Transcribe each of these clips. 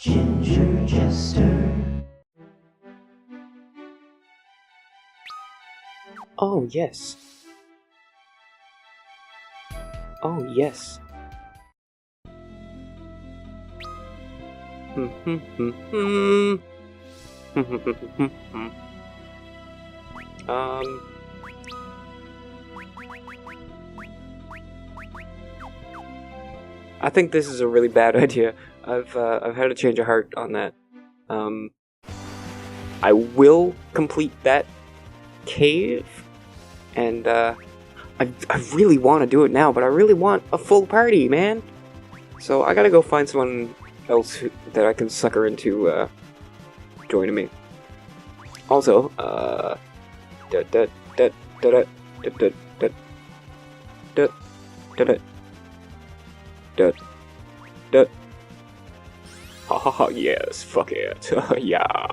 Ginger Jester. Oh, yes. Oh, yes. um... I think this is a really bad idea. I've had a change of heart on that. I will complete that cave, and I really want to do it now, but I really want a full party, man. So I gotta go find someone else that I can sucker into joining me. Also, haha, yes, fuck it, yeah.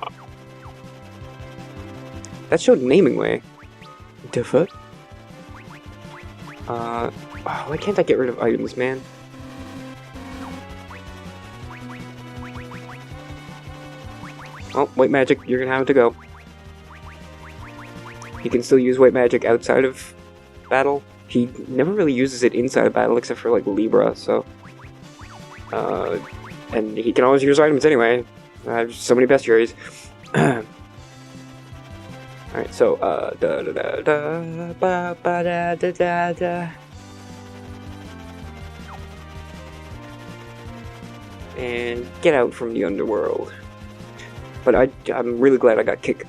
That showed naming way. Differ. Why can't I get rid of items, man? Oh, white magic, you're gonna have to go. He can still use white magic outside of battle. He never really uses it inside of battle except for like Libra, so. And he can always use items anyway. I have so many bestiaries. Alright, so, and get out from the underworld. But I'm really glad I got kick.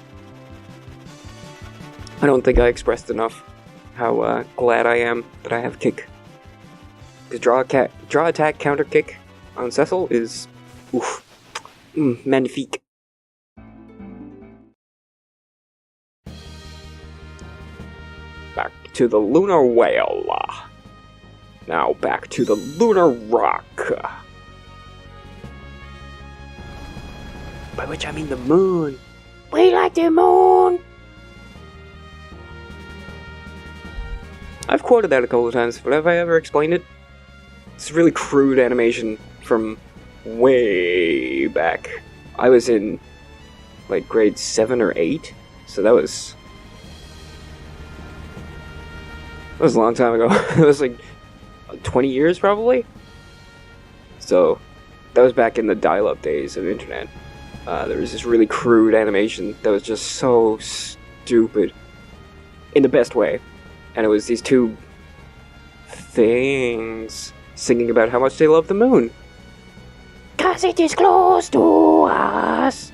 I don't think I expressed enough how glad I am that I have kick. Because draw attack counter kick on Cecil is oof, magnifique. Back to the lunar whale. Now back to the lunar rock. By which I mean the moon. We like the moon! I've quoted that a couple of times, but have I ever explained it? It's a really crude animation from way back. I was in, like, grade 7 or 8, so that was a long time ago. It was like 20 years, probably? So, that was back in the dial-up days of internet. There was this really crude animation that was just so stupid. In the best way. And it was these two things singing about how much they love the moon. 'Cause it is close to us!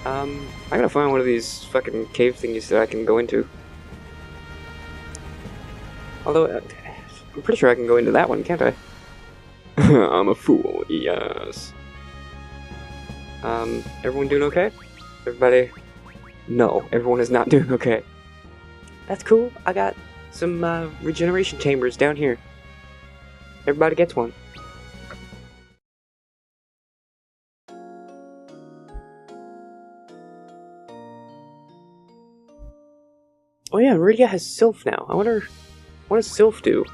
I gotta find one of these fucking cave thingies that I can go into. Although, I'm pretty sure I can go into that one, can't I? I'm a fool, yes. Everyone doing okay? Everybody? No, everyone is not doing okay. That's cool. I got some regeneration chambers down here. Everybody gets one. Oh yeah, Meridia has Sylph now. I wonder, what does Sylph do?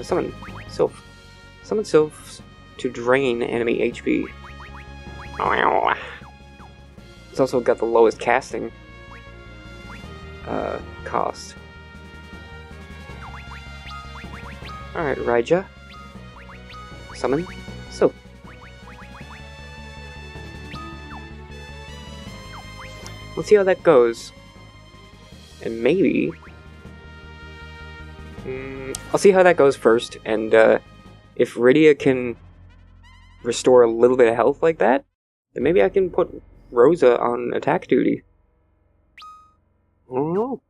Summon Sylph. Summon Sylph to drain enemy HP. It's also got the lowest casting cost. Alright, Raija. Summon Sylph. Let's see how that goes. And maybe... I'll see how that goes first, and if Rydia can restore a little bit of health like that, then maybe I can put Rosa on attack duty. I don't know.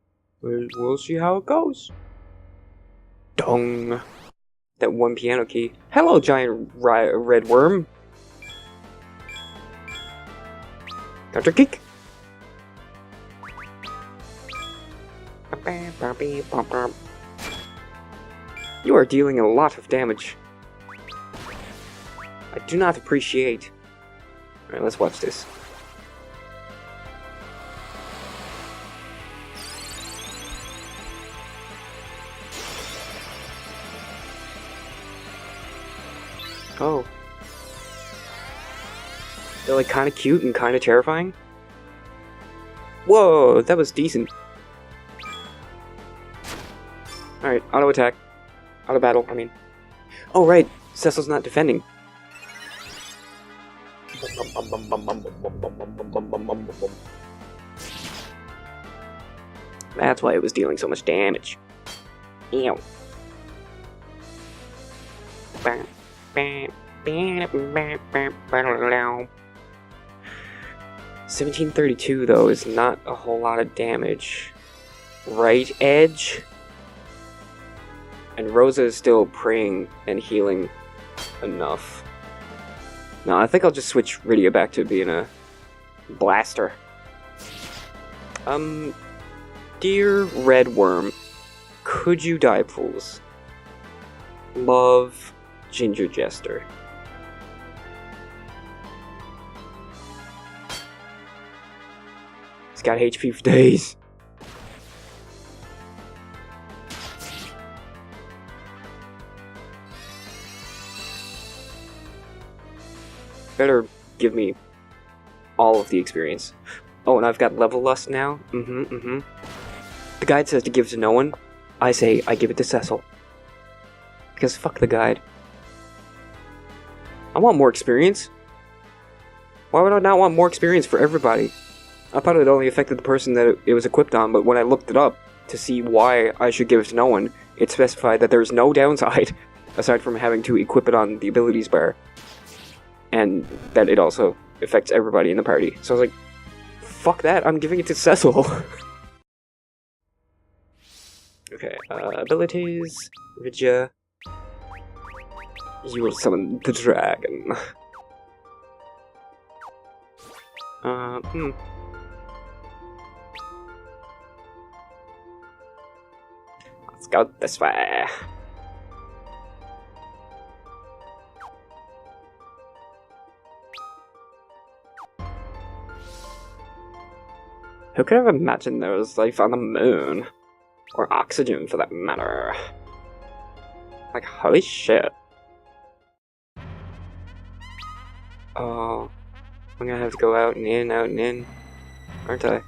We'll see how it goes. Dong. That one piano key. Hello, giant red worm. Counter kick. You are dealing a lot of damage. I do not appreciate. Alright, let's watch this. Oh. They're like kind of cute and kind of terrifying. Whoa, that was decent. Alright, auto attack. Auto battle, I mean. Oh, right, Cecil's not defending. That's why it was dealing so much damage. Ew. 1732 though is not a whole lot of damage. Right edge? And Rosa is still praying and healing enough. No, I think I'll just switch Rydia back to being a blaster. Dear Red Worm, could you die, please? Love, Ginger Jester. He's got HP for days. Better give me all of the experience. Oh, and I've got level lust now? The guide says to give to no one. I say I give it to Cecil. Because fuck the guide. I want more experience. Why would I not want more experience for everybody? I thought it only affected the person that it was equipped on, but when I looked it up to see why I should give it to no one, it specified that there's no downside, aside from having to equip it on the abilities bar. And that it also affects everybody in the party. So I was like, fuck that, I'm giving it to Cecil. Okay, abilities, Rydia. You will summon the dragon. Let's go this way. Who could have imagined there was life on the moon? Or oxygen, for that matter. Like, holy shit. Oh, I'm gonna have to go out and in, aren't I?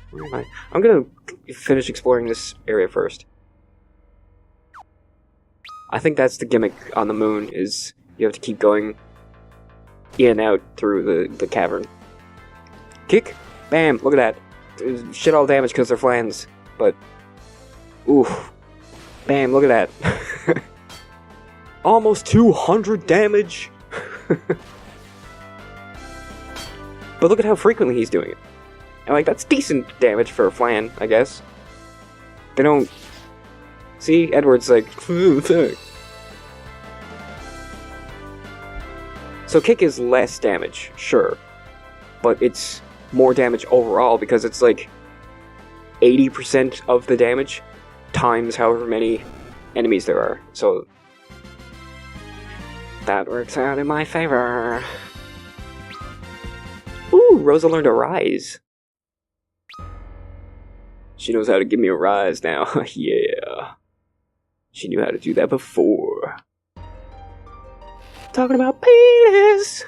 Where am I? I'm gonna finish exploring this area first. I think that's the gimmick on the moon, is you have to keep going in and out through the cavern. Kick! Bam! Look at that. Shit all damage because they're flans, but... Oof. Bam, look at that. Almost 200 damage! But look at how frequently he's doing it. And like, that's decent damage for a flan, I guess. They don't... See? Edward's like... So kick is less damage, sure. But it's more damage overall because it's like 80% of the damage times however many enemies there are. So that works out in my favor. Ooh, Rosa learned a rise. She knows how to give me a rise now. Yeah. She knew how to do that before. Talking about penis!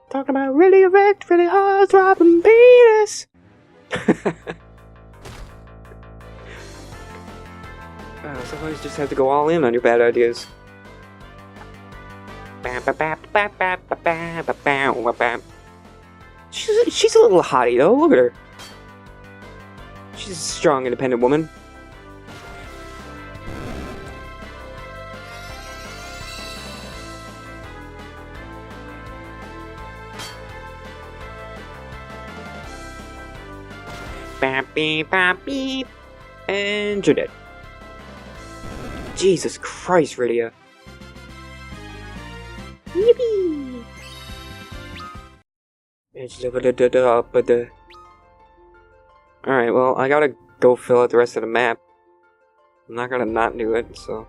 Talking about really erect, really hard throbbing penis! Sometimes you just have to go all in on your bad ideas. She's a little hottie though, look at her. She's a strong, independent woman. Bap beep, bap beep. And you're dead. Jesus Christ, Rydia. Yippee! Alright, well, I gotta go fill out the rest of the map. I'm not gonna not do it, so...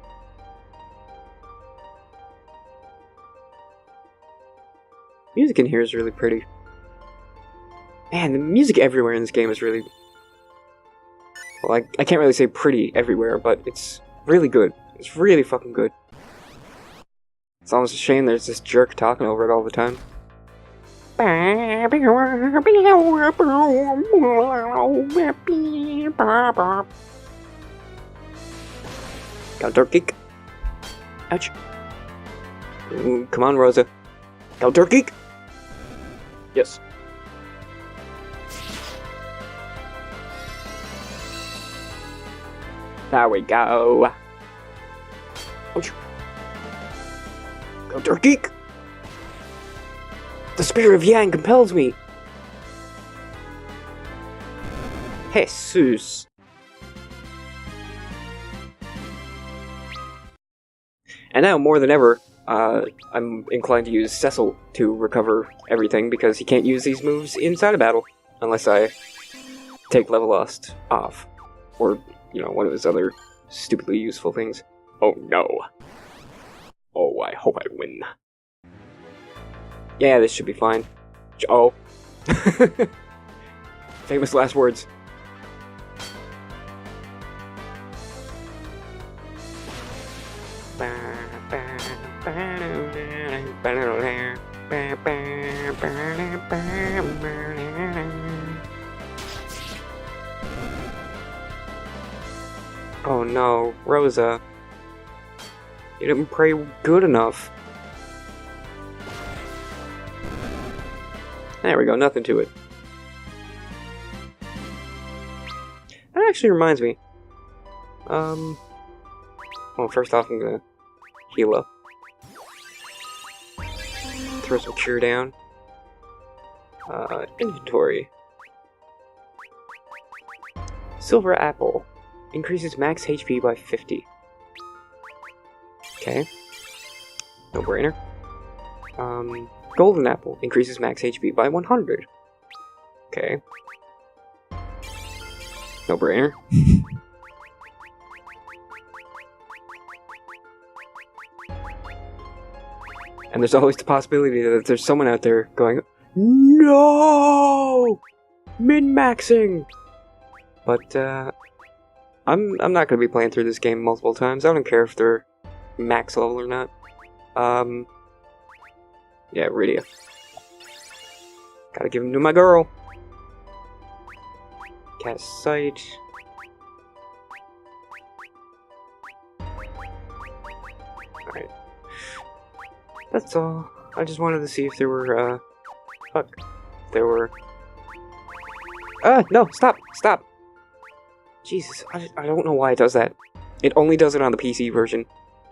Music in here is really pretty. Man, the music everywhere in this game is really... Well, I can't really say pretty everywhere, but it's really good. It's really fucking good. It's almost a shame there's this jerk talking over it all the time. Counter kick. Ouch. Ooh, come on, Rosa. Counter kick. Yes. There we go. Ouch. Counter kick. The spirit of Yang compels me. Jesus. And now, more than ever, I'm inclined to use Cecil to recover everything, because he can't use these moves inside a battle unless I take Level Lost off. Or, you know, one of his other stupidly useful things. Oh no. Oh, I hope I win. Yeah, this should be fine. Oh. Famous last words. Oh no, Rosa. You didn't pray good enough. There we go, nothing to it. That actually reminds me. Well, first off, I'm gonna heal up. Throw some cure down. Inventory. Silver apple. Increases max HP by 50. Okay. No brainer. Golden apple. Increases max HP by 100. Okay. No brainer. And there's always the possibility that there's someone out there going, no! Min-maxing! But, I'm not gonna be playing through this game multiple times. I don't care if they're max level or not. Yeah, Rydia. Gotta give him to my girl. Cast Sight. Alright. That's all. I just wanted to see if there were, fuck. If there were... no! Stop! Stop! Jesus, I don't know why it does that. It only does it on the PC version.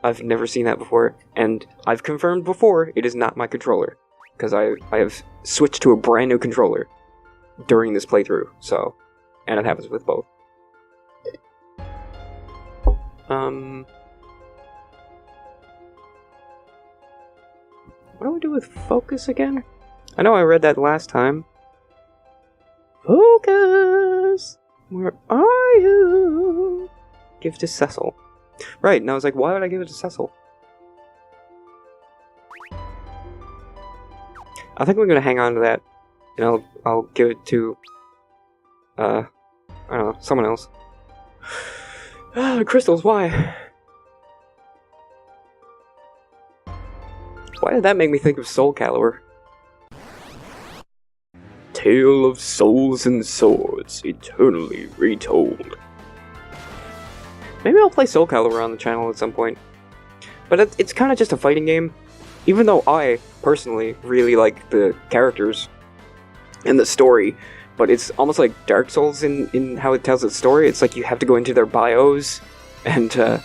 I've never seen that before, and I've confirmed before it is not my controller. Because I have switched to a brand new controller during this playthrough, so... And it happens with both. What do we do with focus again? I know I read that last time. Focus! Where are you? Give to Cecil. Right, and I was like, why would I give it to Cecil? I think we're gonna hang on to that. And I'll give it to... I don't know, someone else. Crystals, why? Why did that make me think of Soul Calibur? Tale of Souls and Swords, eternally retold. Maybe I'll play Soul Calibur on the channel at some point. But it's kind of just a fighting game. Even though I, personally, really like the characters and the story. But it's almost like Dark Souls in how it tells its story. It's like you have to go into their bios and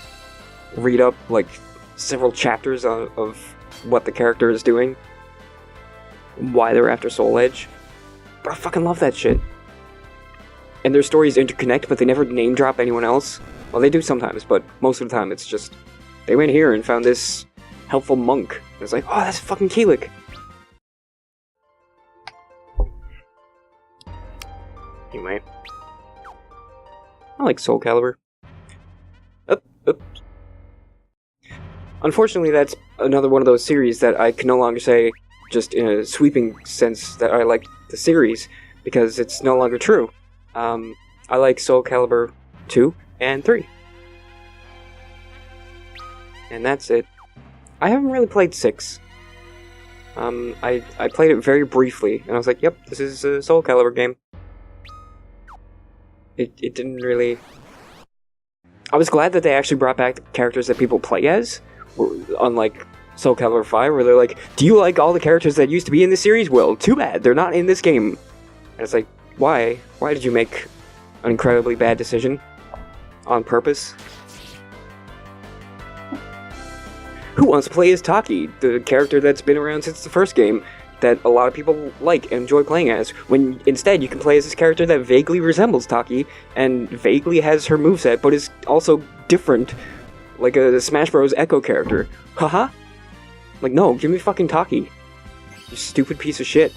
read up like several chapters of what the character is doing. Why they're after Soul Edge. But I fucking love that shit. And their stories interconnect, but they never name drop anyone else. Well, they do sometimes, but most of the time it's just... They went here and found this helpful monk. And it's like, oh, that's fucking Keelik. Anyway. I like Soul Calibur. Up. Unfortunately, that's another one of those series that I can no longer say, just in a sweeping sense, that I like the series, because it's no longer true. I like Soul Calibur 2 and 3. And that's it. I haven't really played 6. I played it very briefly, and I was like, yep, this is a Soul Calibur game. It didn't really... I was glad that they actually brought back the characters that people play as, unlike Soul Calibur 5, where they're like, do you like all the characters that used to be in the series? Well, too bad, they're not in this game. And it's like, why? Why did you make an incredibly bad decision? On purpose? Who wants to play as Taki, the character that's been around since the first game, that a lot of people like and enjoy playing as, when instead you can play as this character that vaguely resembles Taki, and vaguely has her moveset, but is also different, like a Smash Bros. Echo character. Haha? Like, no, give me fucking Taki. You stupid piece of shit.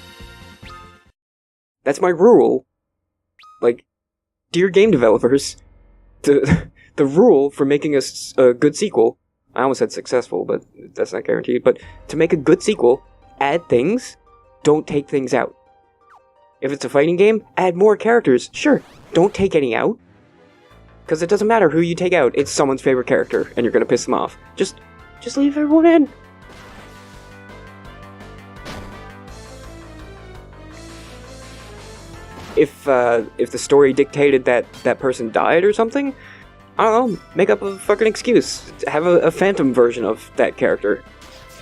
That's my rule. Like, dear game developers, the rule for making a good sequel, I almost said successful, but that's not guaranteed, but to make a good sequel, add things, don't take things out. If it's a fighting game, add more characters, sure, don't take any out. Because it doesn't matter who you take out, it's someone's favorite character, and you're gonna piss them off. Just leave everyone in. If the story dictated that that person died or something, I don't know, make up a fucking excuse. Have a phantom version of that character.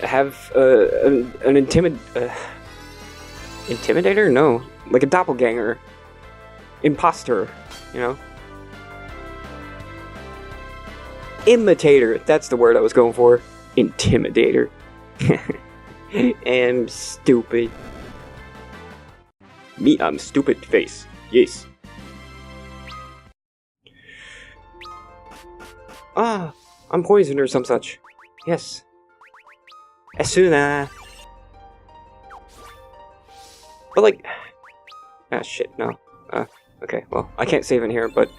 Have an intimidator? No. Like a doppelganger. Imposter, you know? Imitator, that's the word I was going for. Intimidator. And stupid. Me, I'm stupid face. Yes. Ah, I'm poisoned or some such. Yes. Asuna. But like... Ah, shit, no. Okay, well, I can't save in here, but...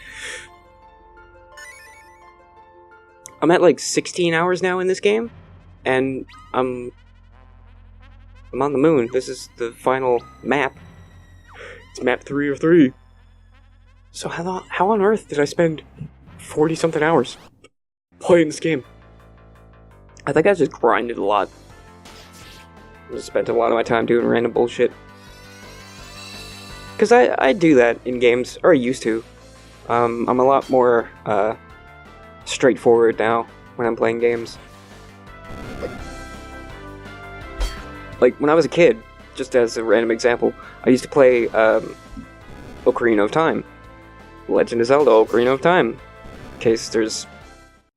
I'm at like 16 hours now in this game, and I'm on the moon. This is the final map. It's map 3 of 3. So how on earth did I spend 40-something hours playing this game? I think I just grinded a lot. I just spent a lot of my time doing random bullshit. Because I do that in games, or I used to. I'm a lot more straightforward now when I'm playing games. Like, when I was a kid, just as a random example, I used to play Ocarina of Time. Legend of Zelda Ocarina of Time. In case there's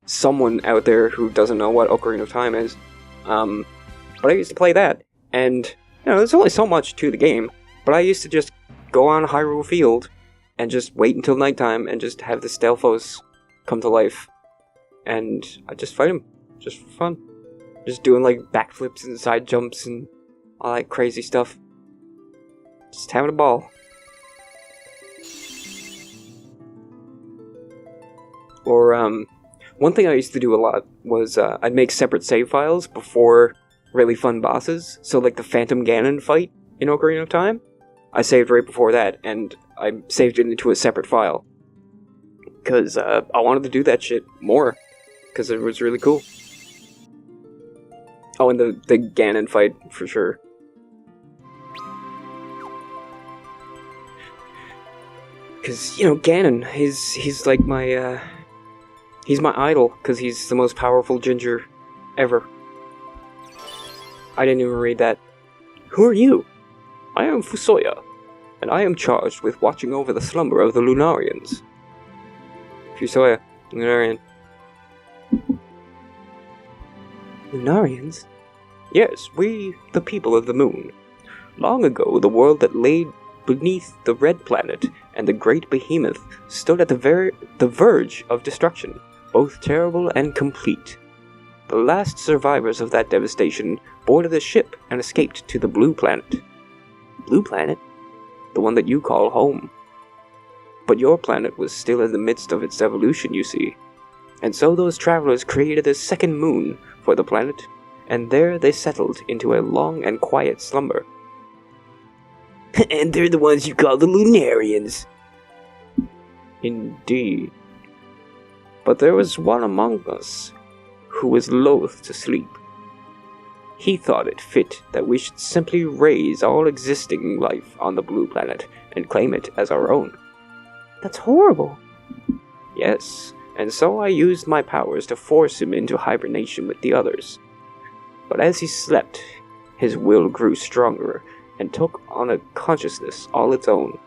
someone out there who doesn't know what Ocarina of Time is. But I used to play that, and, you know, there's only so much to the game, but I used to just go on Hyrule Field and just wait until nighttime and just have the Stelphos come to life. And I'd just fight him, just for fun. Just doing, like, backflips and side jumps and all that crazy stuff. Just having a ball. Or, one thing I used to do a lot was, I'd make separate save files before really fun bosses. So, like, the Phantom Ganon fight in Ocarina of Time, I saved right before that, and I saved it into a separate file. Because, I wanted to do that shit more. Because it was really cool. Oh, and the Ganon fight, for sure. Because, you know, Ganon, he's like my, he's my idol, because he's the most powerful ginger ever. I didn't even read that. Who are you? I am Fusoya, and I am charged with watching over the slumber of the Lunarians. Fusoya, Lunarian. Lunarians? Yes, we, the people of the moon. Long ago, the world that lay beneath the Red Planet and the great behemoth stood at the verge of destruction, both terrible and complete. The last survivors of that devastation boarded a ship and escaped to the Blue Planet. Blue Planet? The one that you call home. But your planet was still in the midst of its evolution, you see. And so those travelers created a second moon for the planet, and there they settled into a long and quiet slumber. And they're the ones you call the Lunarians. Indeed. But there was one among us who was loath to sleep. he thought it fit that we should simply raise all existing life on the blue planet and claim it as our own. That's horrible. Yes, and so I used my powers to force him into hibernation with the others. But as he slept, his will grew stronger and took on a consciousness all its own.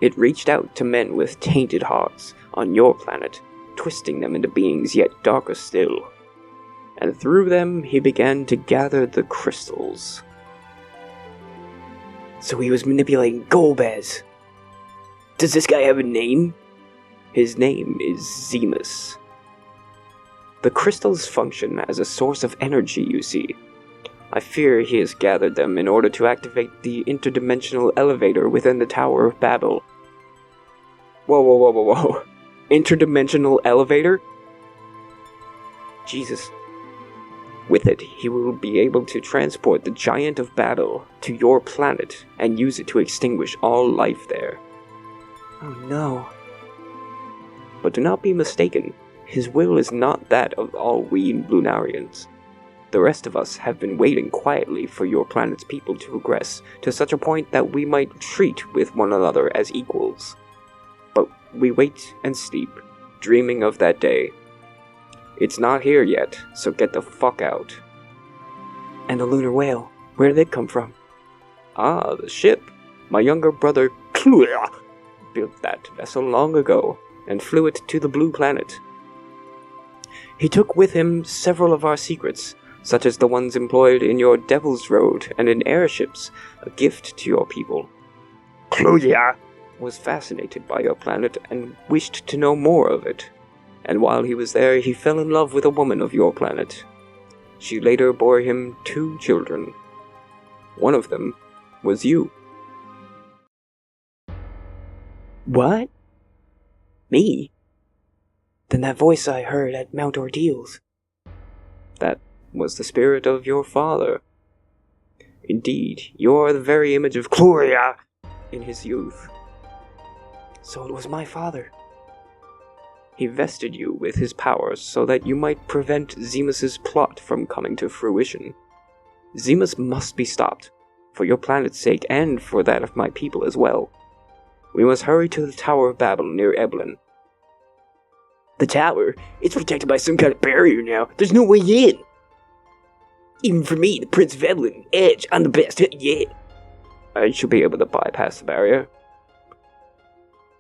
It reached out to men with tainted hearts on your planet, twisting them into beings yet darker still. And through them he began to gather the crystals. So he was manipulating Golbez. Does this guy have a name? His name is Zemus. The crystals function as a source of energy, you see. I fear he has gathered them in order to activate the interdimensional elevator within the Tower of Babel. Whoa. Interdimensional elevator? Jesus. With it, he will be able to transport the Giant of Babel to your planet and use it to extinguish all life there. Oh no. But do not be mistaken, his will is not that of all we Lunarians. The rest of us have been waiting quietly for your planet's people to progress to such a point that we might treat with one another as equals. But we wait and sleep, dreaming of that day. It's not here yet, so get the fuck out. And the lunar whale, where did it come from? Ah, the ship. My younger brother Klua built that vessel long ago and flew it to the blue planet. He took with him several of our secrets, such as the ones employed in your Devil's Road and in airships, a gift to your people. Klua was fascinated by your planet and wished to know more of it. And while he was there, he fell in love with a woman of your planet. She later bore him 2 children. One of them was you. What? Me? Then that voice I heard at Mount Ordeals. That was the spirit of your father. Indeed, you are the very image of Gloria in his youth. So it was my father. He vested you with his powers so that you might prevent Zemus's plot from coming to fruition. Zemus must be stopped, for your planet's sake and for that of my people as well. We must hurry to the Tower of Babel near Ebelin. The tower? It's protected by some kind of barrier now. There's no way in. Even for me, the Prince of Ebelin, Edge, I'm the best yet. I should be able to bypass the barrier.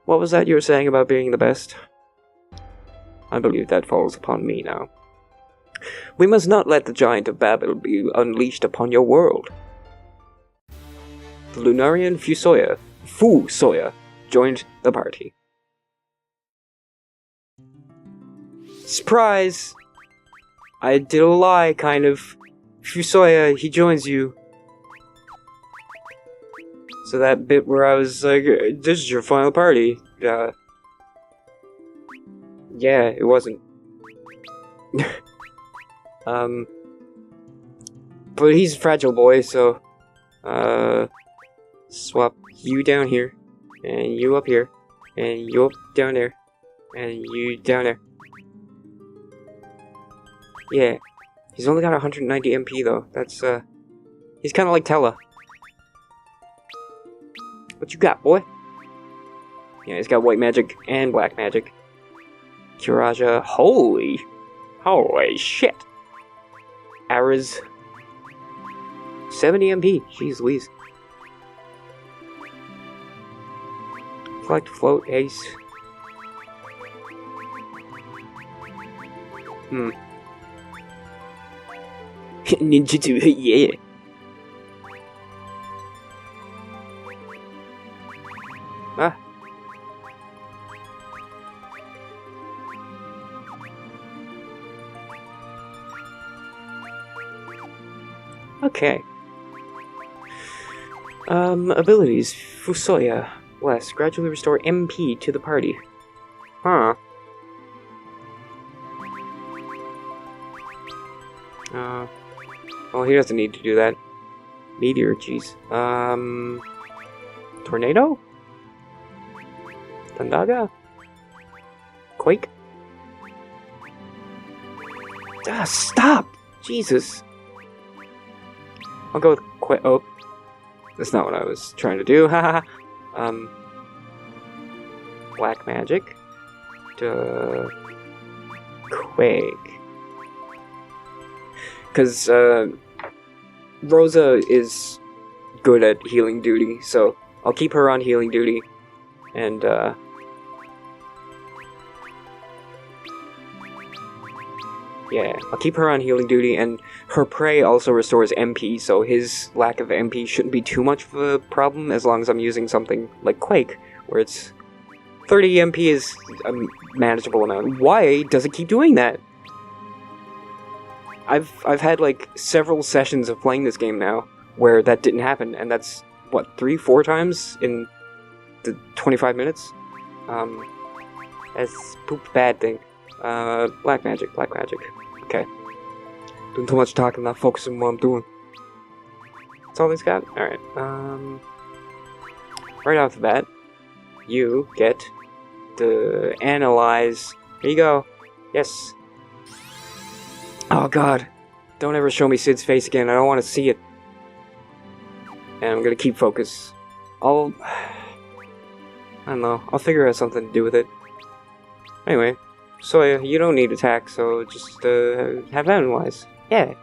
What was that you were saying about being the best? I believe that falls upon me now. We must not let the Giant of Babel be unleashed upon your world. The Lunarian Fusoya joined the party. Surprise! I did a lie, kind of. Fusoya, he joins you. So that bit where I was like, this is your final party. Yeah, it wasn't. But he's a fragile boy, so, swap you down here, and you up here, and you up down there, and you down there. Yeah, he's only got 190 MP though. That's, he's kinda like Tella. What you got, boy? Yeah, he's got white magic and black magic. Kiraja, holy shit. Aras, 70 MP, jeez Louise. Flight, float, ace. Ninjutsu, yeah. Ah. Okay. Abilities. Fusoya. Bless. Gradually restore MP to the party. Huh. Well, he doesn't need to do that. Meteor, jeez. Tornado? Tandaga? Quake? Ah, stop! Jesus. I'll go with Quake. Oh, that's not what I was trying to do. Haha. Black magic. Quake. Because Rosa is good at healing duty, so I'll keep her on healing duty. And yeah, I'll keep her on healing duty, and her prey also restores MP, so his lack of MP shouldn't be too much of a problem as long as I'm using something like Quake, where it's 30 MP is a manageable amount. Why does it keep doing that? I've had like several sessions of playing this game now where that didn't happen, and that's what, 3-4 times in the 25 minutes? That's poop bad thing. Black magic. Okay. Doing too much talking, not focusing on what I'm doing. That's all he's got? Alright, right off the bat, you get to analyze. Here you go. Yes. Oh god. Don't ever show me Sid's face again, I don't want to see it. And I'm gonna keep focus. I don't know, I'll figure out something to do with it. Anyway, Soya, you don't need attack, so just have analyze. Yeah.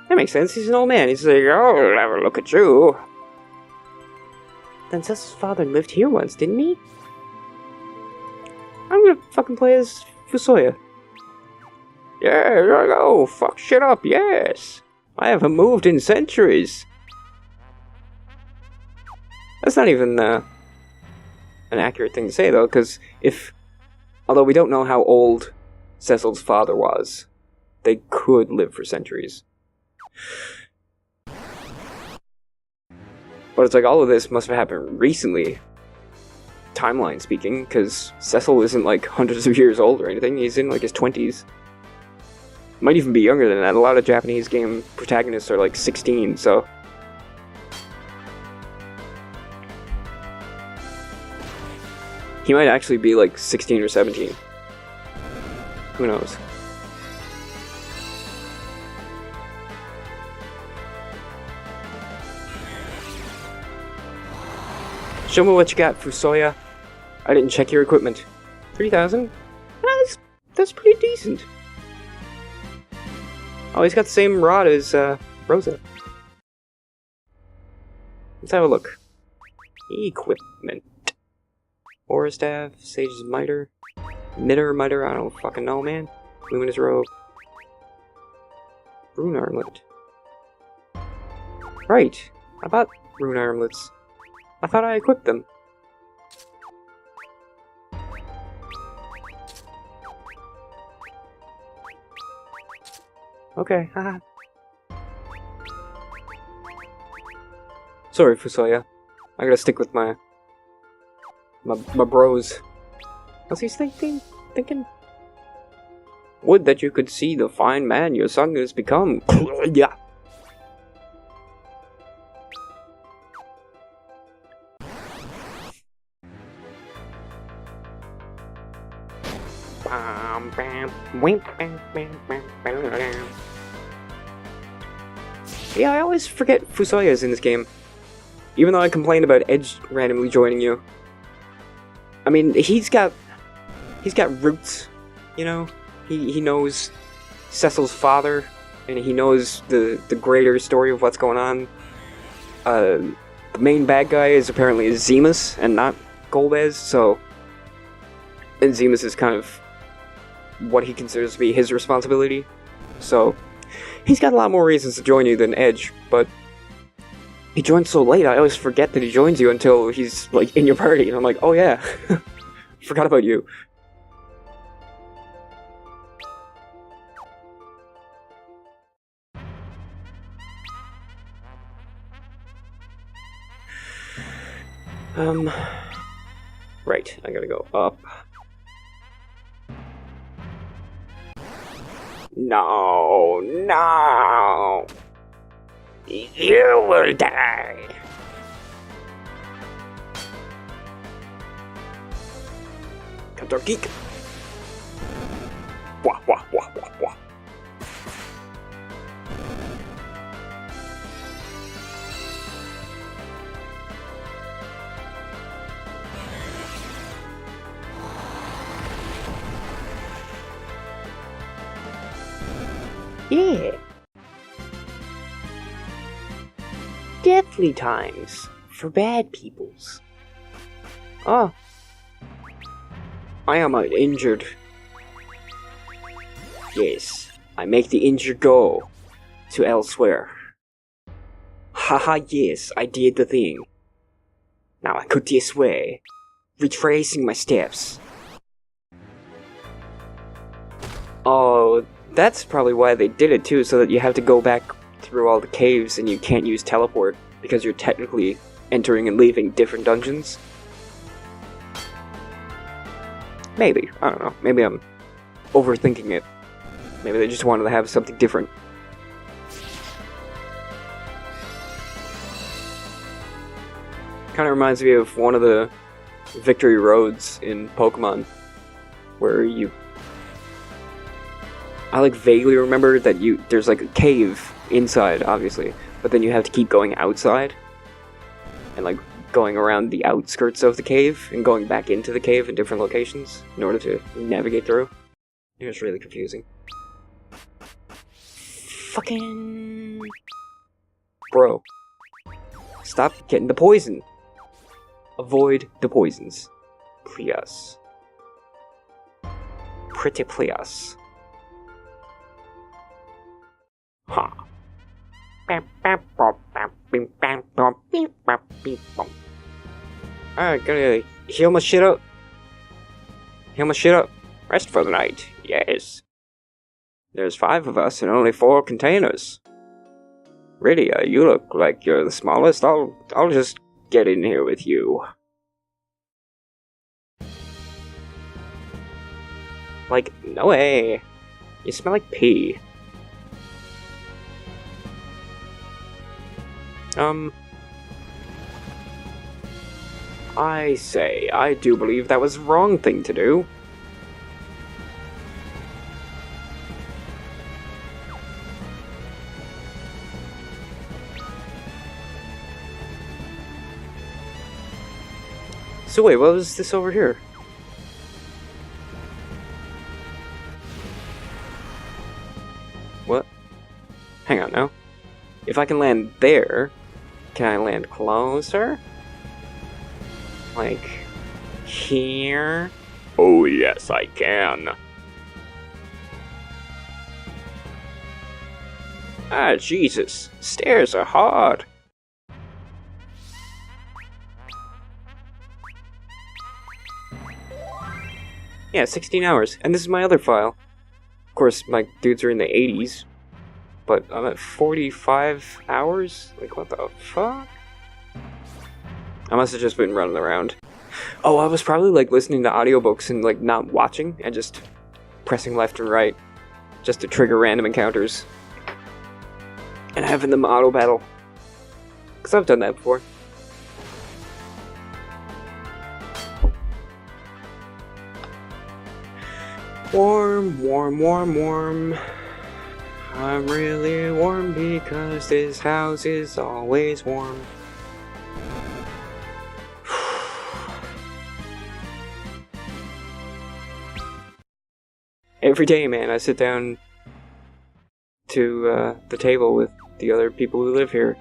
That makes sense, he's an old man. He's like, oh, have a look at you. Then Cecil's father lived here once, didn't he? I'm gonna fucking play as Fusoya. Yeah, there I go. Fuck shit up, yes. I haven't moved in centuries. That's not even an accurate thing to say, though, because although we don't know how old Cecil's father was, they could live for centuries. But it's like all of this must have happened recently, timeline speaking, because Cecil isn't like hundreds of years old or anything, he's in like his 20s. Might even be younger than that. A lot of Japanese game protagonists are like 16, so... he might actually be like 16 or 17. Who knows? Show me what you got, Fusoya. I didn't check your equipment. 3,000? That's pretty decent. Oh, he's got the same rod as Rosa. Let's have a look. Equipment. Aura Staff, Sage's Miter, Miter, I don't fucking know, man. Luminous Robe. Rune Armlet. Right, I bought Rune Armlets. I thought I equipped them. Okay, haha. Sorry, Fusoya. I gotta stick with my bros. What's he thinking? Would that you could see the fine man your son has become. Yeah. Yeah, I always forget Fusoya's in this game. Even though I complained about Edge randomly joining you. I mean, he's got roots, you know? He knows Cecil's father, and he knows the greater story of what's going on. The main bad guy is apparently Zemus, and not Golbez, so... and Zemus is kind of what he considers to be his responsibility. So, he's got a lot more reasons to join you than Edge, but... he joins so late, I always forget that he joins you until he's, like, in your party, and I'm like, oh yeah, forgot about you. Right, I gotta go up. No! You will die! Counter geek! Wah, wah, wah, wah, wah. Yeah. Deathly times for bad peoples. Ah. I am injured. Yes, I make the injured go to elsewhere. Haha, yes, I did the thing. Now I go this way, retracing my steps. Oh, that's probably why they did it too, so that you have to go back through all the caves and you can't use teleport, because you're technically entering and leaving different dungeons. Maybe, I don't know, maybe I'm overthinking it. Maybe they just wanted to have something different. Kind of reminds me of one of the victory roads in Pokemon, where I like vaguely remember that there's like a cave inside, obviously, but then you have to keep going outside, and like going around the outskirts of the cave, and going back into the cave in different locations, in order to navigate through. It was really confusing. Fucking... Bro. Stop getting the poison. Avoid the poisons. Please. Pretty please. Ha. Alright, gotta heal my shit up. Rest for the night. Yes. There's 5 of us and only 4 containers. Really, you look like you're the smallest. I'll just get in here with you. Like, no way. You smell like pee. I say, I do believe that was the wrong thing to do. So wait, what was this over here? What? Hang on now. If I can land there, can I land closer? Like, here? Oh yes, I can. Ah, Jesus. Stairs are hard. Yeah, 16 hours. And this is my other file. Of course, my dudes are in the 80s. But I'm at 45 hours? Like, what the fuck? I must have just been running around. Oh, I was probably, like, listening to audiobooks and, like, not watching. And just pressing left and right. Just to trigger random encounters. And having them auto-battle. Because I've done that before. Warm, warm, warm, warm. I'm really warm because this house is always warm. Every day, man, I sit down to the table with the other people who live here.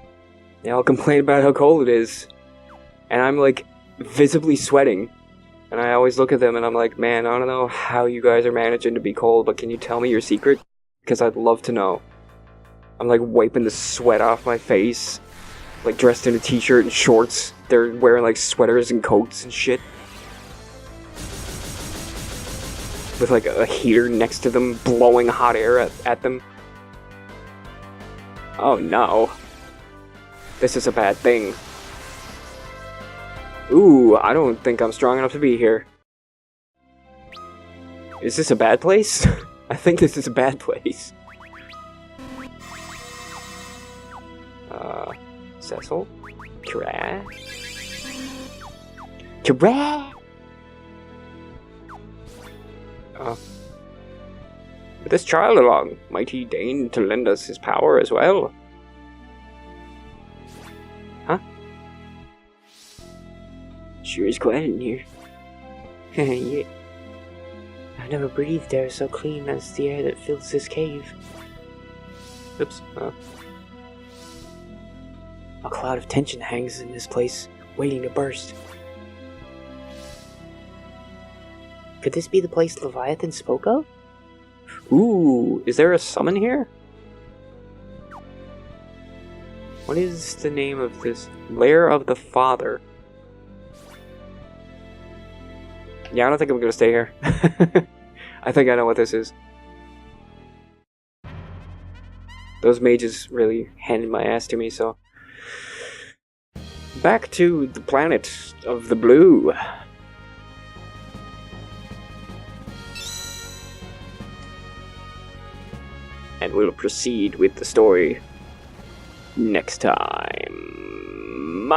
They all complain about how cold it is. And I'm, like, visibly sweating. And I always look at them and I'm like, man, I don't know how you guys are managing to be cold, but can you tell me your secret? Because I'd love to know. I'm like wiping the sweat off my face. Like dressed in a t-shirt and shorts. They're wearing like sweaters and coats and shit. With like a heater next to them, blowing hot air at them. Oh no. This is a bad thing. Ooh, I don't think I'm strong enough to be here. Is this a bad place? I think this is a bad place. Cecil? Kira? Kira? With this child along, might he deign to lend us his power as well? Huh? Sure is quiet in here. Yeah. I've never breathed air so clean as the air that fills this cave. Oops. A cloud of tension hangs in this place, waiting to burst. Could this be the place Leviathan spoke of? Ooh, is there a summon here? What is the name of this? Lair of the Father. Yeah, I don't think I'm gonna stay here. I think I know what this is. Those mages really handed my ass to me, so... Back to the planet of the blue. And we'll proceed with the story next time.